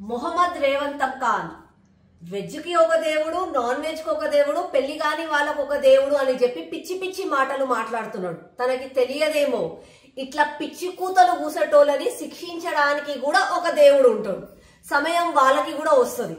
Mohammed Revanth Khan veg కి ఒక దేవుడు, నాన్ వెజ్ కి ఒక దేవుడు, పెళ్లి కాని వాళ్ళకు ఒక దేవుడు అని చెప్పి పిచ్చి పిచ్చి మాటలు మాట్లాడుతున్నాడు. తనకి తెలియదేమో ఇట్లా పిచ్చి కూతలు కూసేటోళ్ళని శిక్షించడానికి కూడా ఒక దేవుడు ఉంటాడు. సమయం వాళ్ళకి కూడా వస్తుంది.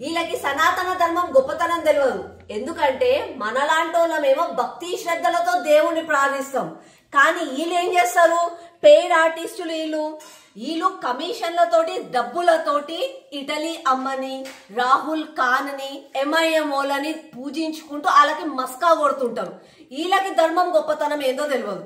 వీళ్ళకి సనాతన ధర్మం గొప్పతనం తెలియదు. ఎందుకంటే మనలాంటోళ్ళమేమో భక్తి శ్రద్ధలతో దేవుణ్ణి ప్రార్థిస్తాం. కానీ వీళ్ళు ఏం చేస్తారు? పెయిడ్ ఆర్టిస్టులు వీళ్ళు కమిషన్లతోటి డబ్బులతోటి ఇటలీ అమ్మని, రాహుల్ ఖాన్ ని, ఎంఐఎంఓలని పూజించుకుంటూ వాళ్ళకి మస్కా కొడుతుంటారు. వీళ్ళకి ధర్మం గొప్పతనం ఏందో తెలియదు.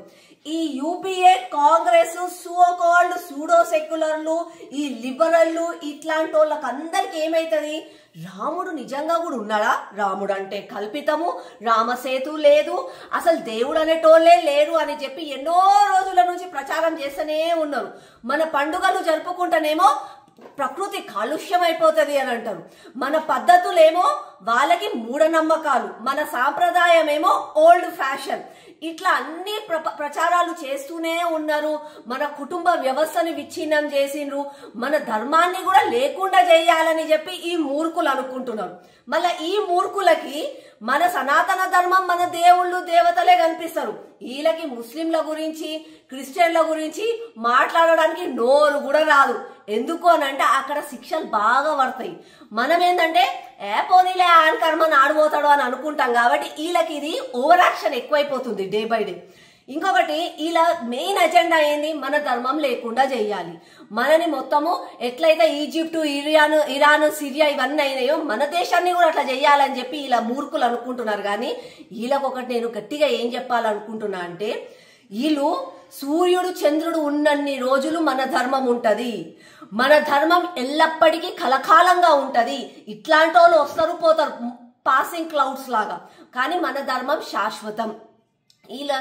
ఈ యూపీఏ, కాంగ్రెస్, సోకాల్డ్ సూడో సెక్యులర్లు, ఈ లిబరల్లు ఇట్లాంటి వాళ్ళకి అందరికి ఏమైతుంది? రాముడు నిజంగా కూడా ఉన్నాడా? రాముడు అంటే కల్పితము, రామసేతు లేదు, అసలు దేవుడు అనేటోళ్లే లేరు అని చెప్పి ఎన్నో రోజుల నుంచి ప్రచారం చేస్తూనే ఉన్నారు. మన పండుగలు జరుపుకుంటేనేమో ప్రకృతి కాలుష్యం అయిపోతుంది అని అంటారు. మన పద్ధతులేమో వాళ్ళకి మూఢనమ్మకాలు, మన సాంప్రదాయం ఏమో ఓల్డ్ ఫ్యాషన్. ఇట్లా అన్ని ప్రచారాలు చేస్తూనే ఉన్నారు. మన కుటుంబ వ్యవస్థని విచ్ఛిన్నం చేసిండ్రు. మన ధర్మాన్ని కూడా లేకుండా చేయాలని చెప్పి ఈ మూర్ఖులు అనుకుంటున్నారు. మళ్ళీ ఈ మూర్ఖులకి మన సనాతన ధర్మం, మన దేవుళ్ళు దేవతలే కనిపిస్తారు. వీళ్ళకి ముస్లింల గురించి, క్రిస్టియన్ల గురించి మాట్లాడడానికి నోరు కూడా రాదు. ఎందుకు అని అంటే అక్కడ శిక్షలు బాగా పడతాయి. మనం ఏంటంటే పోనీలే ఆయన కర్మని ఆడిపోతాడు అని అనుకుంటాం. కాబట్టి వీళ్ళకి ఇది ఓవర్ యాక్షన్ ఎక్కువైపోతుంది డే బై డే. ఇంకొకటి వీళ్ళ మెయిన్ ఎజెండా ఏంది? మన ధర్మం లేకుండా చేయాలి. మనని మొత్తము ఎట్లయితే ఈజిప్టు, ఇరాన్, సిరియా ఇవన్నీ అయినాయో మన దేశాన్ని కూడా అట్లా చేయాలని చెప్పి ఇలా మూర్ఖులు అనుకుంటున్నారు. కానీ వీళ్ళకొకటి నేను గట్టిగా ఏం చెప్పాలనుకుంటున్నా అంటే, వీళ్ళు సూర్యుడు చంద్రుడు ఉన్నన్ని రోజులు మన ధర్మం ఉంటది. మన ధర్మం ఎల్లప్పటికీ కలకాలంగా ఉంటది. ఇట్లాంటి వాళ్ళు వస్తారు పోతారు, పాసింగ్ క్లౌడ్స్ లాగా. కానీ మన ధర్మం శాశ్వతం. ఇలా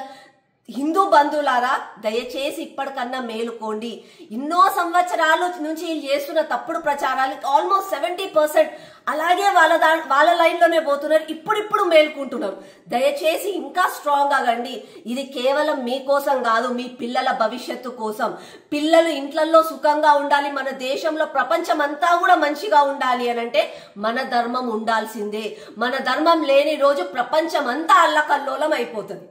హిందూ బంధువులారా, దయచేసి ఇప్పటికన్నా మేలుకోండి. ఎన్నో సంవత్సరాల నుంచి చేస్తున్న తప్పుడు ప్రచారాలు ఆల్మోస్ట్ 70% అలాగే వాళ్ళ లైన్లోనే పోతున్నారు. ఇప్పుడిప్పుడు మేలుకుంటున్నారు. దయచేసి ఇంకా స్ట్రాంగ్ అవ్వండి. ఇది కేవలం మీకోసం కాదు, మీ పిల్లల భవిష్యత్తు కోసం. పిల్లలు ఇంట్లలో సుఖంగా ఉండాలి, మన దేశంలో ప్రపంచం అంతా కూడా మంచిగా ఉండాలి అని అంటే మన ధర్మం ఉండాల్సిందే. మన ధర్మం లేని రోజు ప్రపంచం అంతా అల్లకల్లోలం అయిపోతుంది.